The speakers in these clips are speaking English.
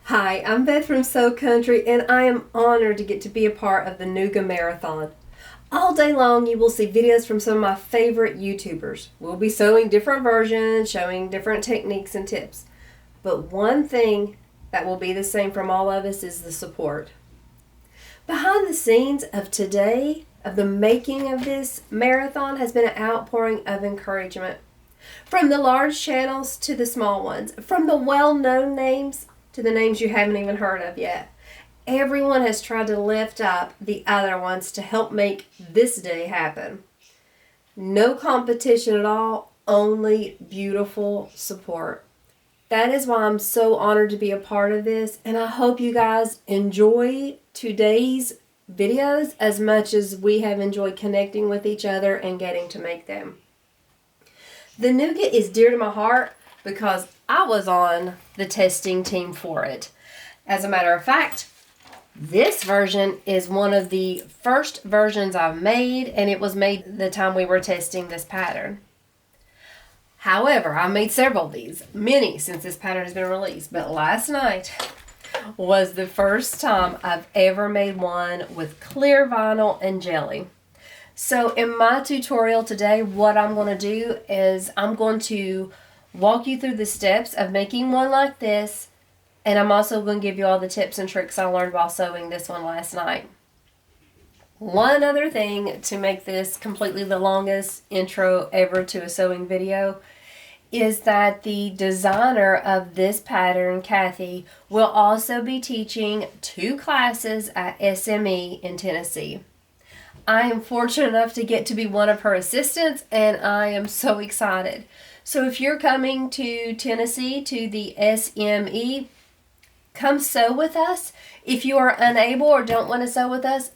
Hi, I'm Beth from Sew Country, and I am honored to get to be a part of the Nooga Marathon. All day long, you will see videos from some of my favorite YouTubers. We'll be sewing different versions, showing different techniques and tips. But one thing that will be the same from all of us is the support. Behind the scenes of today, of the making of this marathon, has been an outpouring of encouragement. From the large channels to the small ones, from the well-known names to the names you haven't even heard of yet. Everyone has tried to lift up the other ones to help make this day happen. No competition at all, only beautiful support. That is why I'm so honored to be a part of this, and I hope you guys enjoy today's videos as much as we have enjoyed connecting with each other and getting to make them. The Nooga is dear to my heart because I was on the testing team for it. As a matter of fact, this version is one of the first versions I've made, and it was made the time we were testing this pattern. However, I made several of these, many since this pattern has been released, but last night was the first time I've ever made one with clear vinyl and jelly. So in my tutorial today, what I'm going to do is I'm going to walk you through the steps of making one like this, and I'm also going to give you all the tips and tricks I learned while sewing this one last night. One other thing to make this completely the longest intro ever to a sewing video is that the designer of this pattern, Kathy, will also be teaching 2 classes at SME in Tennessee. I am fortunate enough to get to be one of her assistants, and I am so excited. So if you're coming to Tennessee to the SME, come sew with us. If you are unable or don't want to sew with us,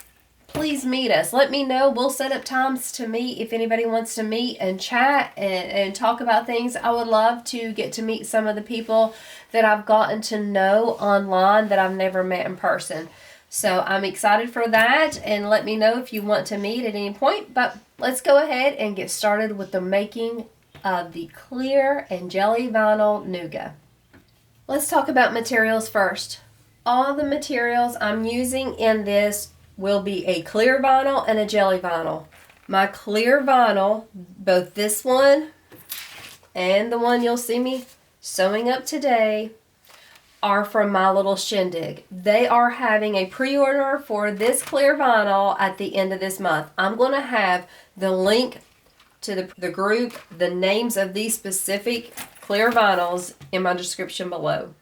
please meet us. Let me know. We'll set up times to meet if anybody wants to meet and chat and talk about things. I would love to get to meet some of the people that I've gotten to know online that I've never met in person. So I'm excited for that, and let me know if you want to meet at any point. But let's go ahead and get started with the making of the clear and jelly vinyl Nooga. Let's talk about materials first. All the materials I'm using in this will be a clear vinyl and a jelly vinyl. My clear vinyl, both this one and the one you'll see me sewing up today, are from My Little Shindig. They are having a pre-order for this clear vinyl at the end of this month. I'm going to have the link to the group, the names of these specific clear vinyls in my description below.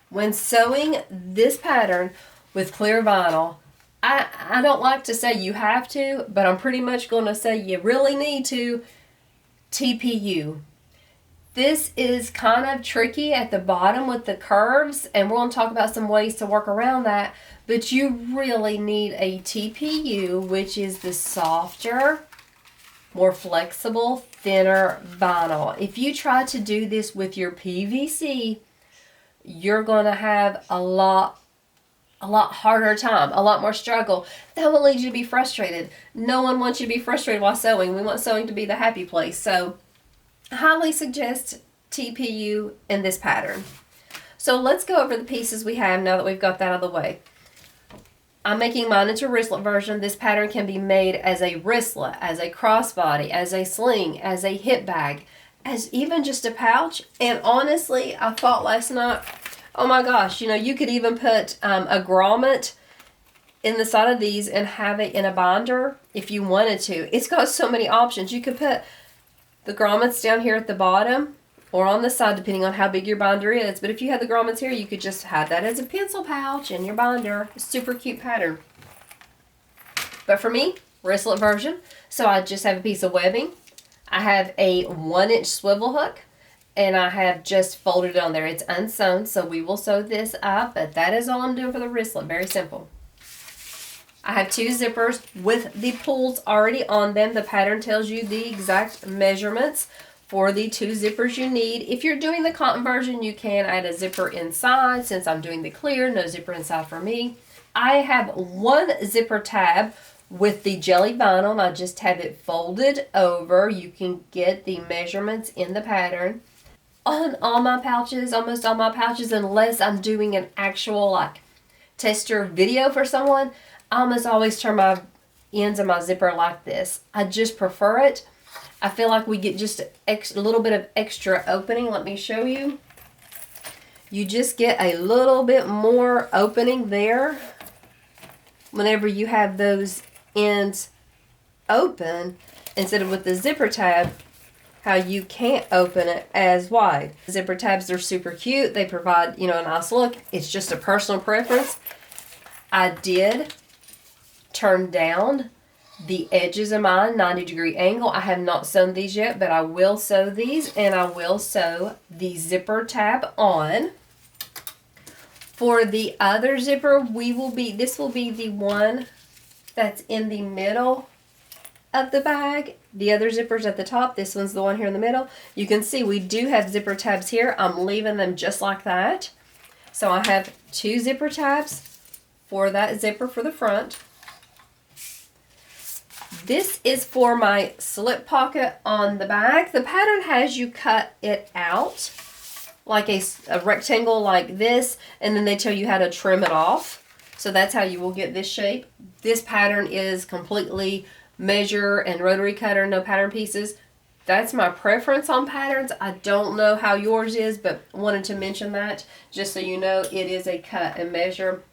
When sewing this pattern with clear vinyl, I don't like to say you have to, but I'm pretty much going to say you really need to TPU. This is kind of tricky at the bottom with the curves, and we're going to talk about some ways to work around that, but you really need a TPU, which is the softer, more flexible, thinner vinyl. If you try to do this with your PVC, you're going to have a lot harder time, a lot more struggle. That will lead you to be frustrated. No one wants you to be frustrated while sewing. We want sewing to be the happy place. So I highly suggest TPU in this pattern. So let's go over the pieces we have now that we've got that out of the way. I'm making mine into a wristlet version. This pattern can be made as a wristlet, as a crossbody, as a sling, as a hip bag, as even just a pouch. And honestly, I thought last night, oh my gosh, you could even put a grommet in the side of these and have it in a binder if you wanted to. It's got so many options. You could put the grommets down here at the bottom or on the side, depending on how big your binder is. But if you had the grommets here, you could just have that as a pencil pouch in your binder. Super cute pattern. But for me, wristlet version, so I just have a piece of webbing. I have a 1-inch swivel hook, and I have just folded it on there. It's unsewn, so we will sew this up, but that is all I'm doing for the wristlet. Very simple. I have 2 zippers with the pulls already on them. The pattern tells you the exact measurements for the 2 zippers you need. If you're doing the cotton version, you can add a zipper inside. Since I'm doing the clear, no zipper inside for me. I have 1 zipper tab with the jelly vinyl, and I just have it folded over. You can get the measurements in the pattern. on all my pouches, almost all my pouches, unless I'm doing an actual like tester video for someone. I almost always turn my ends of my zipper like this. I just prefer it. I feel like we get just a little bit of extra opening. Let me show you. You just get a little bit more opening there whenever you have those ends open, instead of with the zipper tab, how you can't open it as wide. Zipper tabs are super cute. They provide, you know, a nice look. It's just a personal preference. I did turn down the edges of mine 90-degree angle. I have not sewn these yet, but I will sew these, and I will sew the zipper tab on. For the other zipper, this will be the one that's in the middle of the bag. The other zipper's at the top. This one's the one here in the middle. You can see we do have zipper tabs here. I'm leaving them just like that. So I have 2 zipper tabs for that zipper for the front. This is for my slip pocket on the back. The pattern has you cut it out like a rectangle like this, and then they tell you how to trim it off. So that's how you will get this shape. This pattern is completely measure and rotary cutter, no pattern pieces. That's my preference on patterns. I don't know how yours is, but wanted to mention that just so you know it is a cut and measure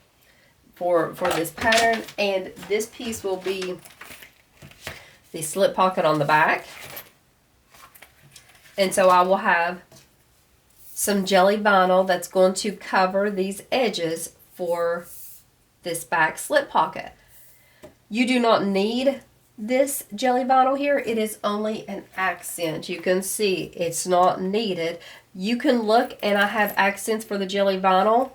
for this pattern. And this piece will be the slip pocket on the back. And so I will have some jelly vinyl that's going to cover these edges for this back slip pocket. You do not need this jelly vinyl here. It is only an accent. You can see it's not needed. You can look, and I have accents for the jelly vinyl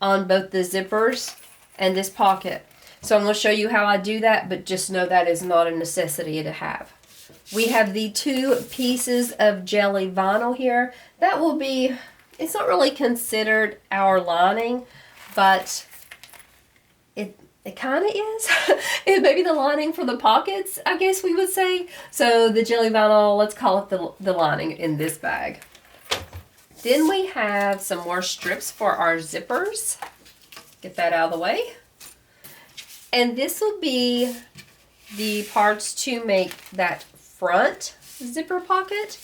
on both the zippers and this pocket. So I'm going to show you how I do that, but just know that is not a necessity to have. We have the 2 pieces of jelly vinyl here. That will be, it's not really considered our lining, but it kind of is. It may be the lining for the pockets, I guess we would say. So the jelly vinyl, let's call it the lining in this bag. Then we have some more strips for our zippers. Get that out of the way. And this will be the parts to make that front zipper pocket.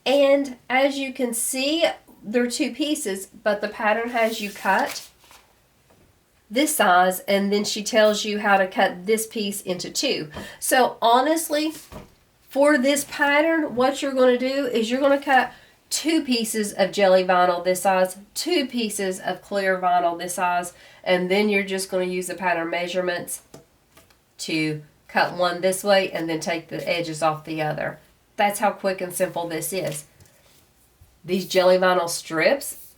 And as you can see, there are 2 pieces, but the pattern has you cut this size, and then she tells you how to cut this piece into 2. So honestly, for this pattern, what you're going to do is you're going to cut 2 pieces of jelly vinyl this size, 2 pieces of clear vinyl this size, and then you're just going to use the pattern measurements to cut one this way and then take the edges off the other. That's how quick and simple this is. These jelly vinyl strips,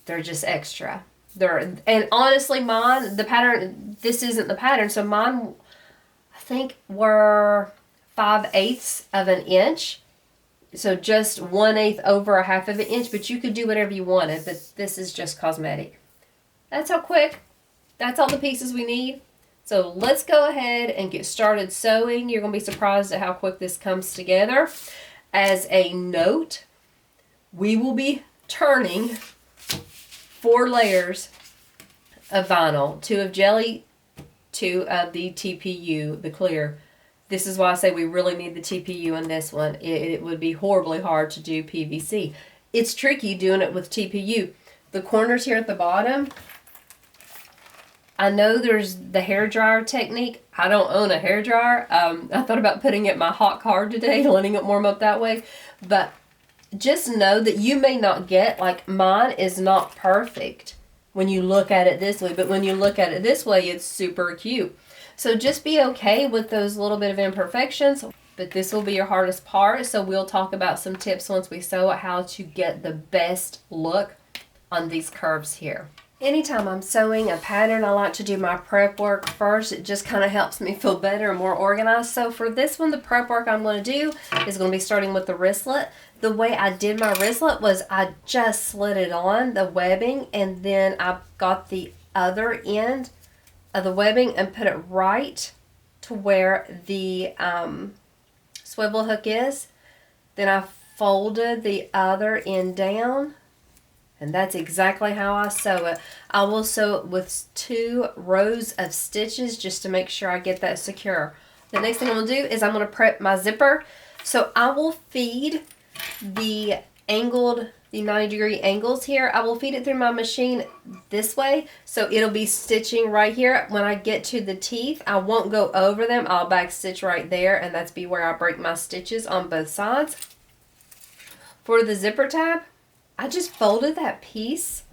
they're just extra. And honestly, mine, the pattern, this isn't the pattern, so mine, I think, were 5/8 of an inch. So just 1/8 over a half of an inch, but you could do whatever you wanted, but this is just cosmetic. That's how quick. That's all the pieces we need. So let's go ahead and get started sewing. You're going to be surprised at how quick this comes together. As a note, we will be turning 4 layers of vinyl, 2 of jelly, 2 of the TPU, the clear. This is why I say we really need the TPU in this one. It would be horribly hard to do PVC. It's tricky doing it with TPU. The corners here at the bottom, I know there's the hair dryer technique. I don't own a hair dryer. I thought about putting it in my hot car today, letting it warm up that way. But just know that you may not get, like mine is not perfect when you look at it this way, but when you look at it this way, it's super cute. So just be okay with those little bit of imperfections, but this will be your hardest part. So we'll talk about some tips once we sew it, how to get the best look on these curves here. Anytime I'm sewing a pattern, I like to do my prep work first. It just kind of helps me feel better and more organized. So for this one, the prep work I'm going to do is going to be starting with the wristlet. The way I did my wristlet was I just slid it on, the webbing, and then I got the other end of the webbing and put it right to where the swivel hook is. Then I folded the other end down. And that's exactly how I sew it. I will sew it with 2 rows of stitches just to make sure I get that secure. The next thing I'm going to do is I'm going to prep my zipper. So I will feed the 90-degree angles here. I will feed it through my machine this way. So it'll be stitching right here. When I get to the teeth, I won't go over them. I'll back stitch right there, and that's be where I break my stitches on both sides. For the zipper tab, I just folded that piece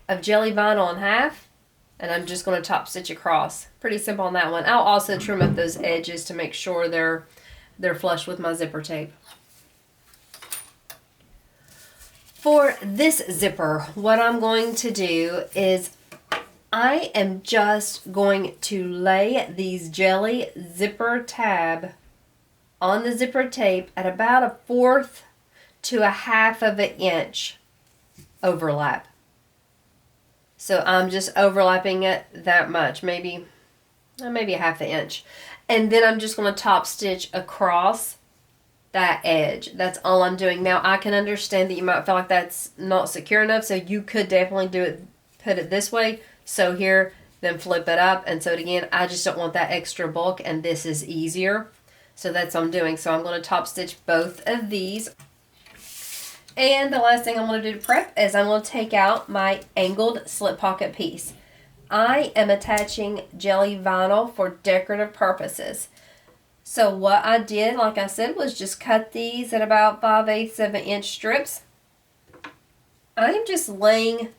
of jelly vinyl in half, and I'm just going to top stitch across. Pretty simple on that one. I'll also trim up those edges to make sure they're flush with my zipper tape. For this zipper, what I'm going to do is I am just going to lay these jelly zipper tab on the zipper tape at about 1/4 to 1/2 of an inch overlap. So I'm just overlapping it that much, maybe 1/2 inch. And then I'm just going to top stitch across that edge. That's all I'm doing. Now I can understand that you might feel like that's not secure enough, so you could definitely do it, put it this way, sew here, then flip it up and sew it again. I just don't want that extra bulk, and this is easier. So that's what I'm doing. So I'm going to top stitch both of these. And the last thing I'm going to do to prep is I'm going to take out my angled slip pocket piece. I am attaching jelly vinyl for decorative purposes. So what I did, like I said, was just cut these at about 5/8 of an inch strips. I'm just laying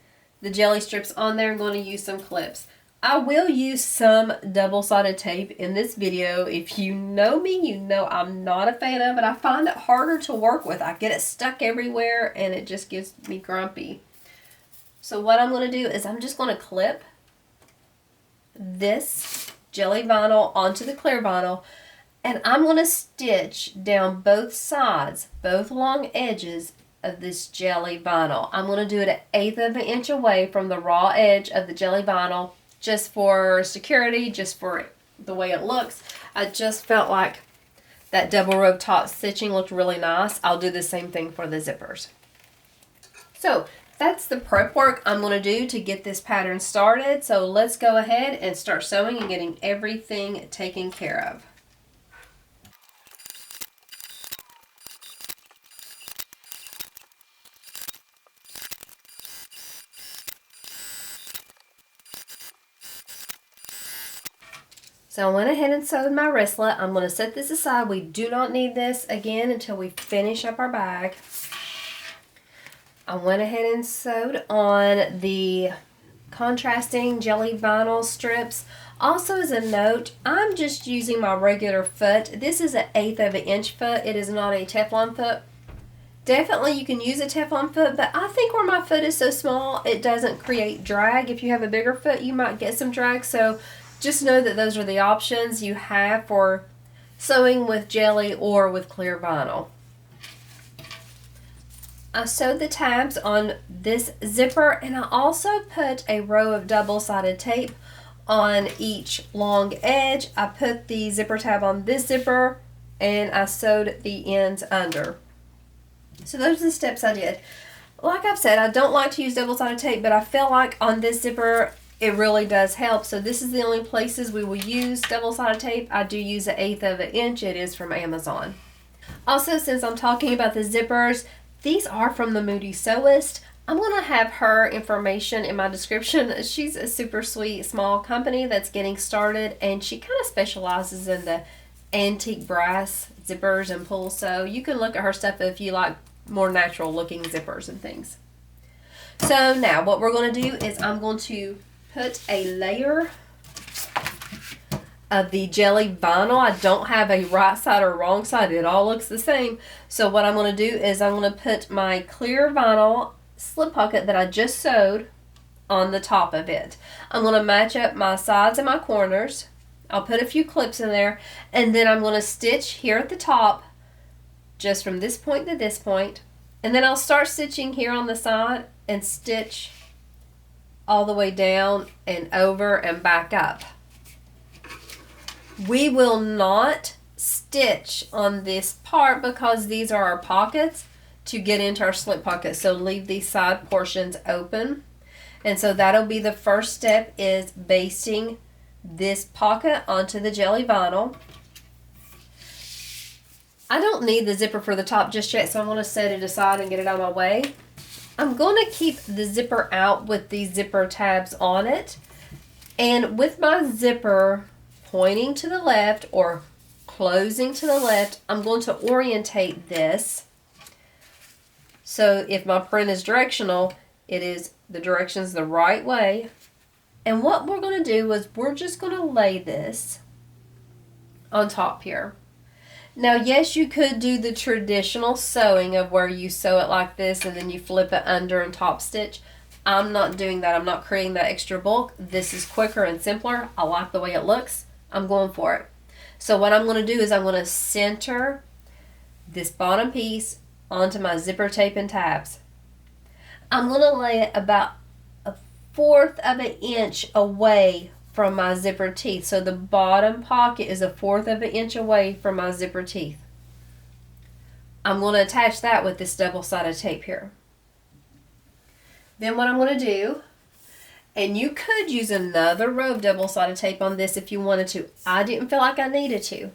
the jelly strips on there and going to use some clips. I will use some double-sided tape in this video. If you know me, you know I'm not a fan of it. I find it harder to work with. I get it stuck everywhere and it just gives me grumpy. So what I'm going to do is I'm just going to clip this jelly vinyl onto the clear vinyl, and I'm going to stitch down both sides, both long edges of this jelly vinyl. I'm going to do it 1/8 of an inch away from the raw edge of the jelly vinyl, just for security, just for the way it looks. I just felt like that double row top stitching looked really nice. I'll do the same thing for the zippers. So that's the prep work I'm going to do to get this pattern started. So let's go ahead and start sewing and getting everything taken care of. So I went ahead and sewed my wristlet. I'm going to set this aside. We do not need this again until we finish up our bag. I went ahead and sewed on the contrasting jelly vinyl strips. Also, as a note, I'm just using my regular foot. This is an 1/8 of an inch foot. It is not a Teflon foot. Definitely you can use a Teflon foot, but I think where my foot is so small, it doesn't create drag. If you have a bigger foot, you might get some drag. So just know that those are the options you have for sewing with jelly or with clear vinyl. I sewed the tabs on this zipper, and I also put a row of double-sided tape on each long edge. I put the zipper tab on this zipper, and I sewed the ends under. So those are the steps I did. Like I've said, I don't like to use double-sided tape, but I feel like on this zipper it really does help. So this is the only places we will use double-sided tape. I do use an 1/8 of an inch. It is from Amazon. Also, since I'm talking about the zippers, these are from the Moody Sewist. I'm going to have her information in my description. She's a super sweet small company that's getting started, and she kind of specializes in the antique brass zippers and pulls. So you can look at her stuff if you like more natural looking zippers and things. So now what we're going to do is I'm going to put a layer of the jelly vinyl. I don't have a right side or wrong side. It all looks the same. So what I'm going to do is I'm going to put my clear vinyl slip pocket that I just sewed on the top of it. I'm going to match up my sides and my corners. I'll put a few clips in there, and then I'm going to stitch here at the top just from this point to this point, and then I'll start stitching here on the side and stitch all the way down and over and back up. We will not stitch on this part because these are our pockets. to get into our slip pocket. So leave these side portions open. And so that'll be the first step, is basting this pocket onto the jelly vinyl. I don't need the zipper for the top just yet, so I'm going to set it aside and get it out of my way. I'm going to keep the zipper out with these zipper tabs on it. And with my zipper pointing to the left or closing to the left, I'm going to orientate this. So if my print is directional, it is the directions the right way. And what we're going to do is we're just going to lay this on top here. Now, yes, you could do the traditional sewing of where you sew it like this and then you flip it under and top stitch. I'm not doing that. I'm not creating that extra bulk. This is quicker and simpler. I like the way it looks. I'm going for it. So what I'm going to do is I'm going to center this bottom piece onto my zipper tape and tabs. I'm going to lay it about 1/4 of an inch away from my zipper teeth. So the bottom pocket is 1/4 of an inch away from my zipper teeth. I'm going to attach that with this double-sided tape here. Then what I'm going to do, and you could use another row of double-sided tape on this if you wanted to. I didn't feel like I needed to.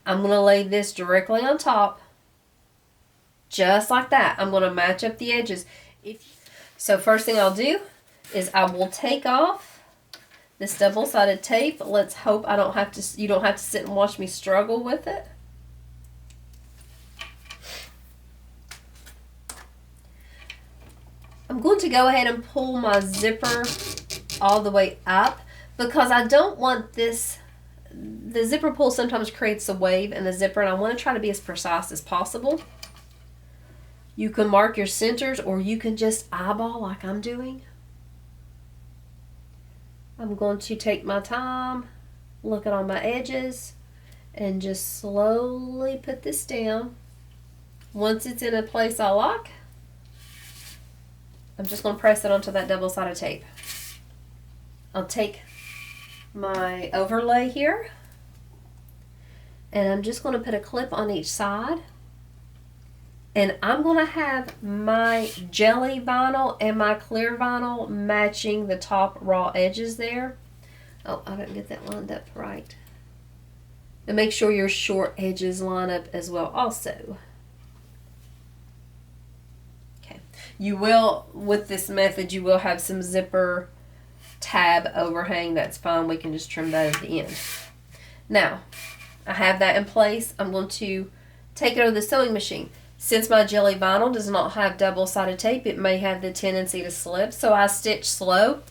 I'm going to lay this directly on top, just like that. I'm going to match up the edges. So first thing I'll do is I will take off this double-sided tape. Let's hope you don't have to sit and watch me struggle with it. I'm going to go ahead and pull my zipper all the way up because I don't want this. The zipper pull sometimes creates a wave in the zipper, and I want to try to be as precise as possible. You can mark your centers or you can just eyeball like I'm doing. I'm going to take my time, look at all my edges, and just slowly put this down. Once it's in a place I like, I'm just going to press it onto that double-sided tape. I'll take my overlay here, and I'm just going to put a clip on each side. And I'm going to have my jelly vinyl and my clear vinyl matching the top raw edges there. Oh, I didn't get that lined up right. And make sure your short edges line up as well also. Okay. You will, with this method, you will have some zipper tab overhang. That's fine. We can just trim that at the end. Now, I have that in place. I'm going to take it over the sewing machine. Since my jelly vinyl does not have double-sided tape, it may have the tendency to slip, so I stitch slow.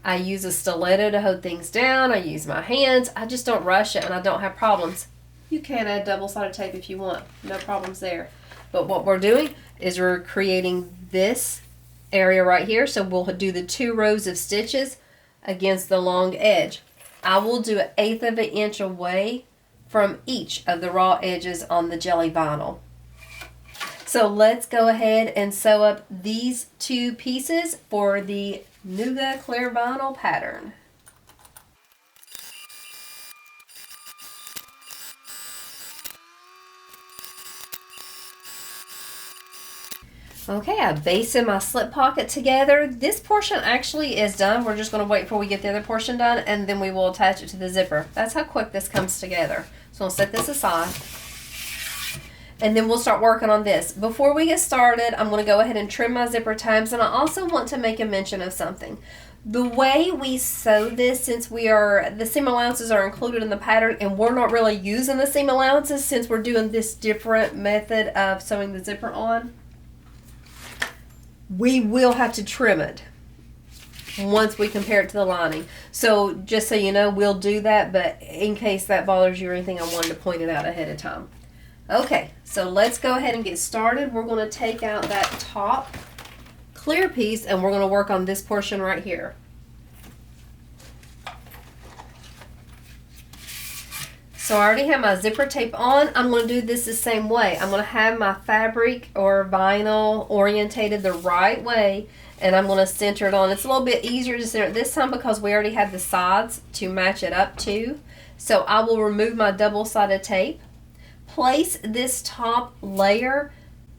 I use a stiletto to hold things down. I use my hands. I just don't rush it, and I don't have problems. You can add double-sided tape if you want. No problems there. But what we're doing is we're creating this area right here, so we'll do the 2 rows of stitches against the long edge. I will do 1/8 of an inch away from each of the raw edges on the jelly vinyl. So let's go ahead and sew up these 2 pieces for the Nooga clear vinyl pattern. Okay, I basted my slip pocket together. This portion actually is done. We're just going to wait before we get the other portion done, and then we will attach it to the zipper. That's how quick this comes together. So I'll set this aside. And then we'll start working on this. Before we get started, I'm going to go ahead and trim my zipper tabs, and I also want to make a mention of something. The way we sew this, since the seam allowances are included in the pattern, and we're not really using the seam allowances since we're doing this different method of sewing the zipper on, we will have to trim it once we compare it to the lining. So just so you know, we'll do that, but in case that bothers you or anything, I wanted to point it out ahead of time. Okay, so let's go ahead and get started. We're going to take out that top clear piece and we're going to work on this portion right here. So I already have my zipper tape on. I'm going to do this the same way. I'm going to have my fabric or vinyl orientated the right way, and I'm going to center it on. It's a little bit easier to center it this time because we already have the sides to match it up to. So I will remove my double-sided tape. Place this top layer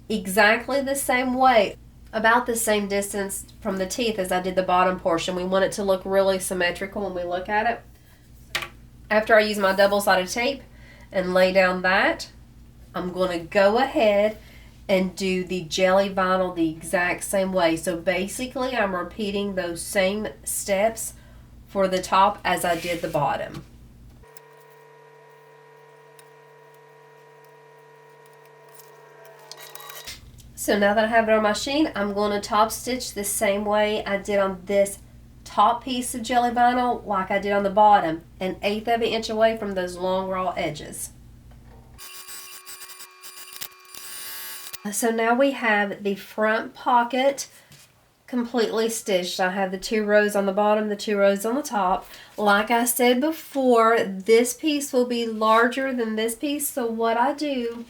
exactly the same way, about the same distance from the teeth as I did the bottom portion. We want it to look really symmetrical when we look at it. After I use my double-sided tape and lay down that, I'm going to go ahead and do the jelly vinyl the exact same way. So basically I'm repeating those same steps for the top as I did the bottom. So now that I have it on my machine, I'm going to top stitch the same way I did on this top piece of jelly vinyl like I did on the bottom, 1/8 of an inch away from those long raw edges. So now we have the front pocket completely stitched. I have the 2 rows on the bottom, the 2 rows on the top. Like I said before, this piece will be larger than this piece, so what I do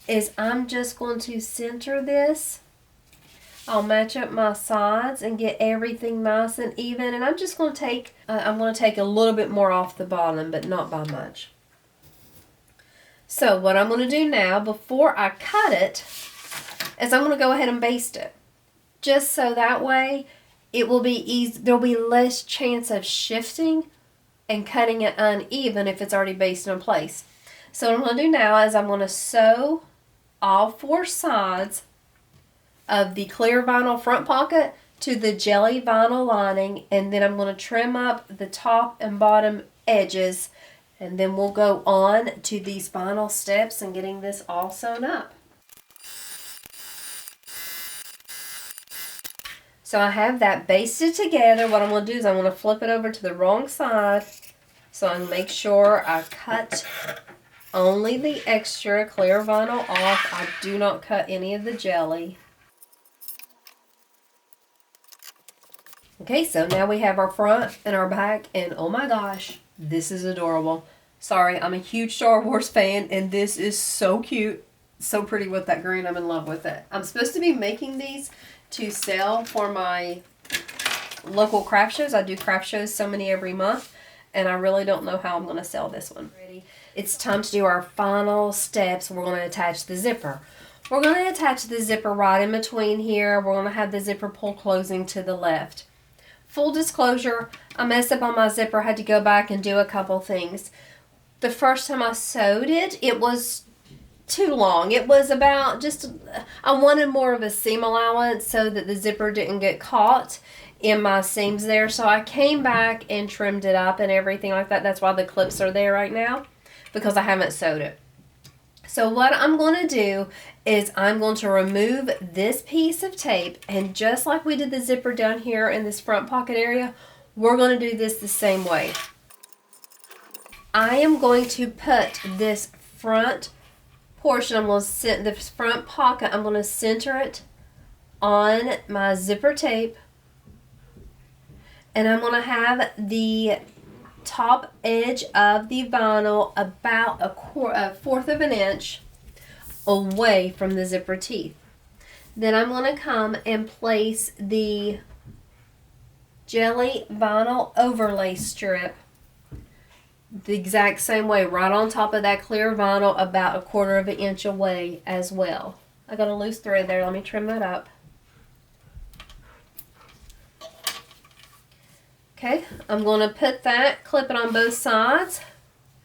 is I'm just going to center this. I'll match up my sides and get everything nice and even, and I'm just going to take a little bit more off the bottom, but not by much. So what I'm going to do now, before I cut it, is I'm going to go ahead and baste it. Just so that way it will be easy, there'll be less chance of shifting and cutting it uneven if it's already basted in place. So what I'm going to do now is I'm going to sew all 4 sides of the clear vinyl front pocket to the jelly vinyl lining, and then I'm going to trim up the top and bottom edges, and then we'll go on to these final steps and getting this all sewn up. So I have that basted together. What I'm going to do is I'm going to flip it over to the wrong side so I can make sure I cut only the extra clear vinyl off. I do not cut any of the jelly. Okay, so now we have our front and our back, and oh my gosh, this is adorable. Sorry, I'm a huge Star Wars fan, and this is so cute. So pretty with that green. I'm in love with it. I'm supposed to be making these to sell for my local craft shows. I do craft shows so many every month, and I really don't know how I'm going to sell this one. It's time to do our final steps. We're going to attach the zipper. We're going to attach the zipper right in between here. We're going to have the zipper pull closing to the left. Full disclosure, I messed up on my zipper. I had to go back and do a couple things. The first time I sewed it, it was too long. It was about I wanted more of a seam allowance so that the zipper didn't get caught in my seams there. So I came back and trimmed it up and everything like that. That's why the clips are there right now, because I haven't sewed it. So what I'm going to do is I'm going to remove this piece of tape, and just like we did the zipper down here in this front pocket area, we're going to do this the same way. I am going to put this front portion, I'm going to set the front pocket, I'm going to center it on my zipper tape, and I'm going to have the top edge of the vinyl about a 1/4 of an inch away from the zipper teeth. Then I'm going to come and place the jelly vinyl overlay strip the exact same way, right on top of that clear vinyl, about a 1/4 of an inch away as well. I got a loose thread there. Let me trim that up. Okay, I'm going to put that, clip it on both sides,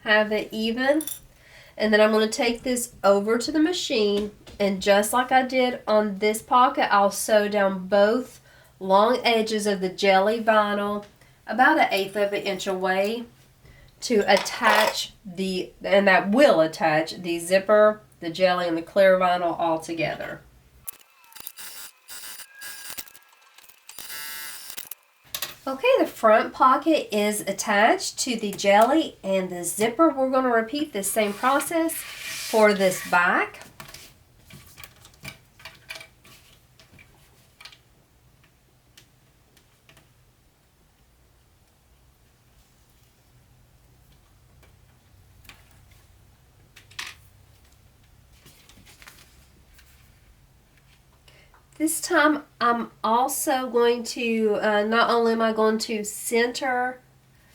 have it even, and then I'm going to take this over to the machine, and just like I did on this pocket, I'll sew down both long edges of the jelly vinyl about 1/8 of an inch away to attach and that will attach the zipper, the jelly, and the clear vinyl all together. Okay, the front pocket is attached to the jelly and the zipper. We're going to repeat this same process for this back. This time I'm also going to, not only am I going to center,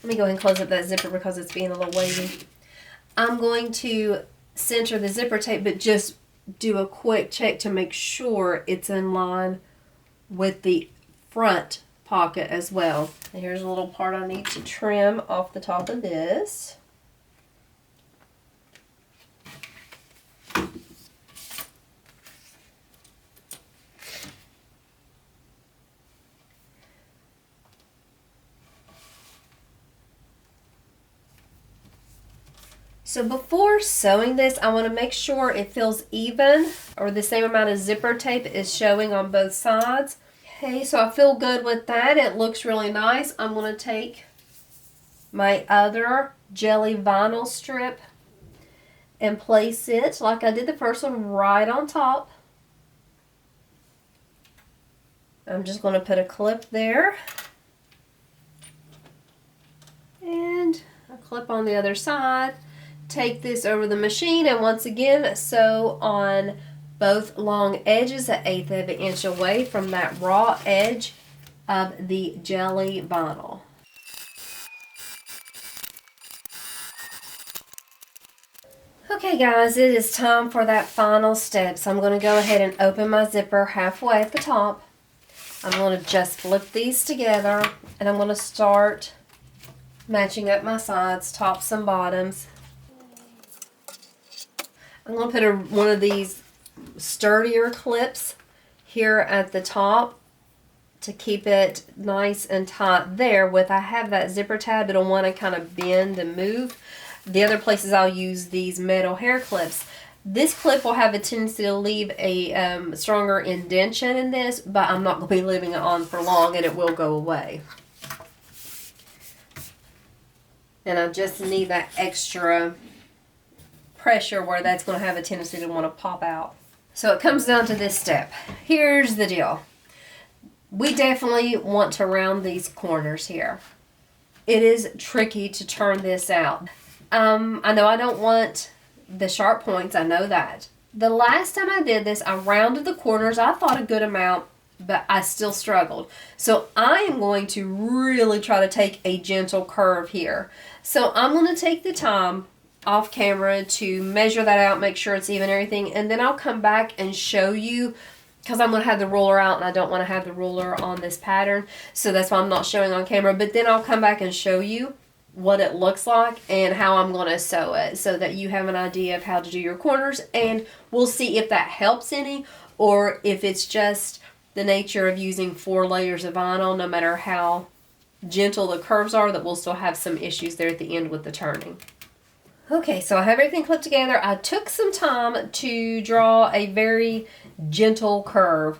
let me go ahead and close up that zipper because it's being a little wavy. I'm going to center the zipper tape, but just do a quick check to make sure it's in line with the front pocket as well. And here's a little part I need to trim off the top of this. So before sewing this, I want to make sure it feels even, or the same amount of zipper tape is showing on both sides. Okay, so I feel good with that. It looks really nice. I'm going to take my other jelly vinyl strip and place it, like I did the first one, right on top. I'm just going to put a clip there. And a clip on the other side. Take this over the machine and once again sew on both long edges 1/8 of an inch away from that raw edge of the jelly vinyl. Okay guys, it is time for that final step. So I'm going to go ahead and open my zipper halfway at the top. I'm going to just flip these together and I'm going to start matching up my sides, tops and bottoms. I'm going to put one of these sturdier clips here at the top to keep it nice and tight there. I have that zipper tab, but I want to kind of bend and move. The other places I'll use these metal hair clips. This clip will have a tendency to leave a stronger indentation in this, but I'm not going to be leaving it on for long and it will go away. And I just need that extra pressure where that's going to have a tendency to want to pop out. So it comes down to this step. Here's the deal. We definitely want to round these corners here. It is tricky to turn this out. I know I don't want the sharp points, I know that. The last time I did this, I rounded the corners, I thought a good amount, but I still struggled. So I am going to really try to take a gentle curve here. So I'm going to take the time off camera to measure that out, make sure it's even everything, and then I'll come back and show you, because I'm going to have the ruler out and I don't want to have the ruler on this pattern, so that's why I'm not showing on camera, but then I'll come back and show you what it looks like and how I'm going to sew it so that you have an idea of how to do your corners, and we'll see if that helps any or if it's just the nature of using 4 layers of vinyl, no matter how gentle the curves are, that we'll still have some issues there at the end with the turning. Okay, so I have everything clipped together. I took some time to draw a very gentle curve.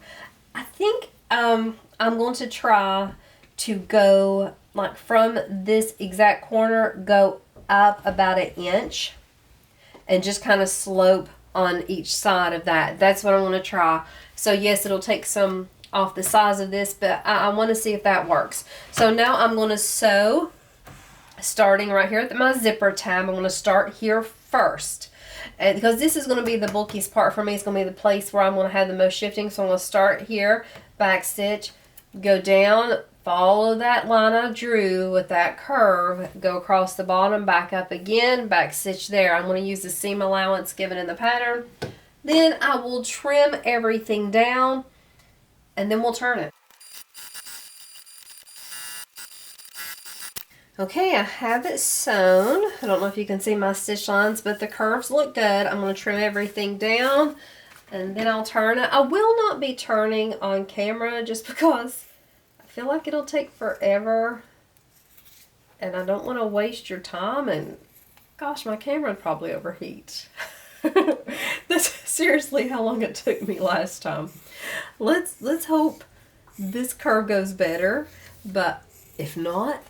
I think I'm going to try to go like from this exact corner, go up about 1 inch and just kind of slope on each side of that. That's what I'm going to try. So yes, it'll take some off the size of this, but I want to see if that works. So now I'm going to sew. Starting right here at my zipper tab, I'm going to start here first. And because this is going to be the bulkiest part for me, it's going to be the place where I'm going to have the most shifting. So I'm going to start here, back stitch, go down, follow that line I drew with that curve, go across the bottom, back up again, back stitch there. I'm going to use the seam allowance given in the pattern. Then I will trim everything down and then we'll turn it. Okay, I have it sewn. I don't know if you can see my stitch lines, but the curves look good. I'm going to trim everything down and then I'll turn it. I will not be turning on camera just because I feel like it'll take forever and I don't want to waste your time, and gosh, my camera would probably overheat. That's seriously how long it took me last time. Let's hope this curve goes better, but if not,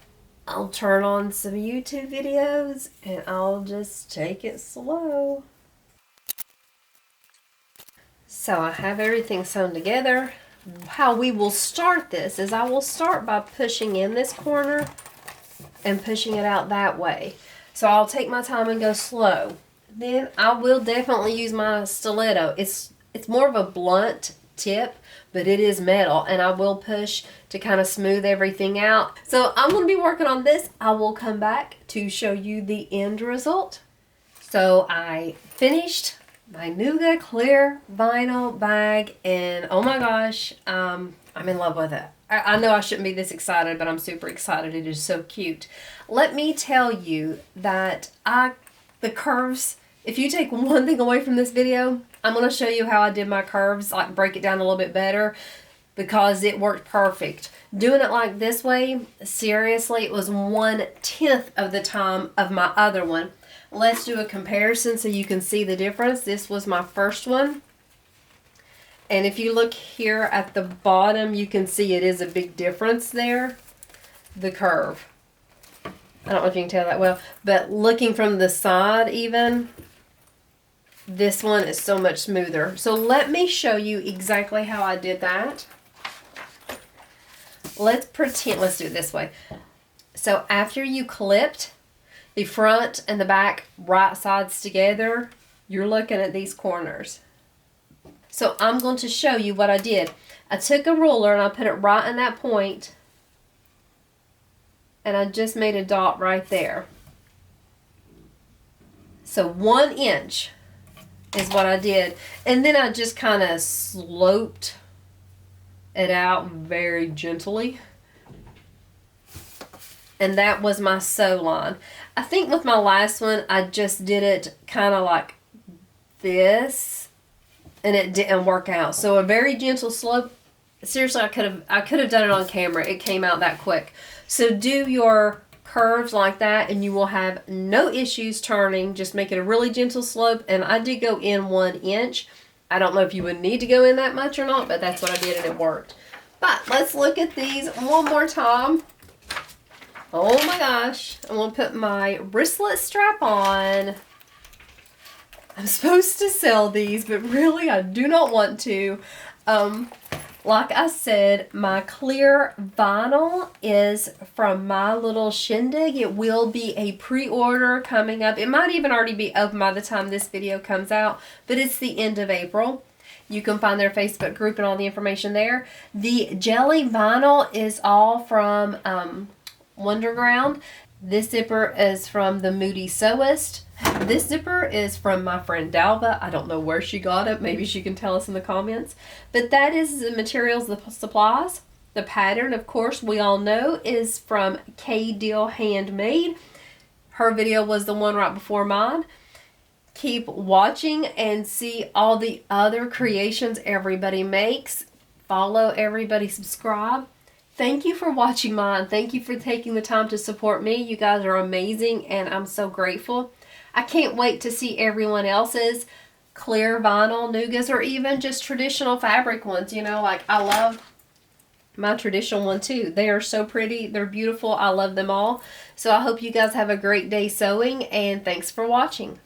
I'll turn on some YouTube videos and I'll just take it slow. So I have everything sewn together. How we will start this is I will start by pushing in this corner and pushing it out that way. So I'll take my time and go slow. Then I will definitely use my stiletto. It's more of a blunt tip, but it is metal, and I will push to kind of smooth everything out. So I'm going to be working on this. I will come back to show you the end result. So I finished my Nooga clear vinyl bag, and oh my gosh, I'm in love with it. I know I shouldn't be this excited, but I'm super excited. It is so cute. Let me tell you that the curves, if you take one thing away from this video, I'm going to show you how I did my curves, like break it down a little bit better, because it worked perfect. Doing it like this way, seriously, it was 1/10 of the time of my other one. Let's do a comparison so you can see the difference. This was my first one. And if you look here at the bottom, you can see it is a big difference there. The curve. I don't know if you can tell that well, but looking from the side even, this one is so much smoother. So let me show you exactly how I did that. Let's do it this way. So after you clipped the front and the back right sides together, you're looking at these corners. So I'm going to show you what I did. I took a ruler and I put it right in that point, and I just made a dot right there. So 1 inch is what I did. And then I just kind of sloped it out very gently. And that was my sew line. I think with my last one, I just did it kind of like this, and it didn't work out. So a very gentle slope. Seriously, I could have done it on camera. It came out that quick. So do your curves like that, and you will have no issues turning. Just make it a really gentle slope. And I did go in 1 inch. I don't know if you would need to go in that much or not, but that's what I did, and it worked. But let's look at these one more time. Oh my gosh. I'm going to put my wristlet strap on. I'm supposed to sell these, but really I do not want to. Like I said, my clear vinyl is from my little shindig. It will be a pre-order coming up. It might even already be open by the time this video comes out, but it's the end of April. You can find their Facebook group and all the information there. The jelly vinyl is all from Wonderground. This zipper is from the Moody Sewist. This zipper is from my friend Dalva. I don't know where she got it. Maybe she can tell us in the comments. But that is the materials, the supplies. The pattern, of course, we all know is from K.dill Handmade. Her video was the one right before mine. Keep watching and see all the other creations everybody makes. Follow everybody, subscribe. Thank you for watching mine. Thank you for taking the time to support me. You guys are amazing, and I'm so grateful. I can't wait to see everyone else's clear vinyl Noogas, or even just traditional fabric ones. You know, like I love my traditional one too. They are so pretty. They're beautiful. I love them all. So I hope you guys have a great day sewing, and thanks for watching.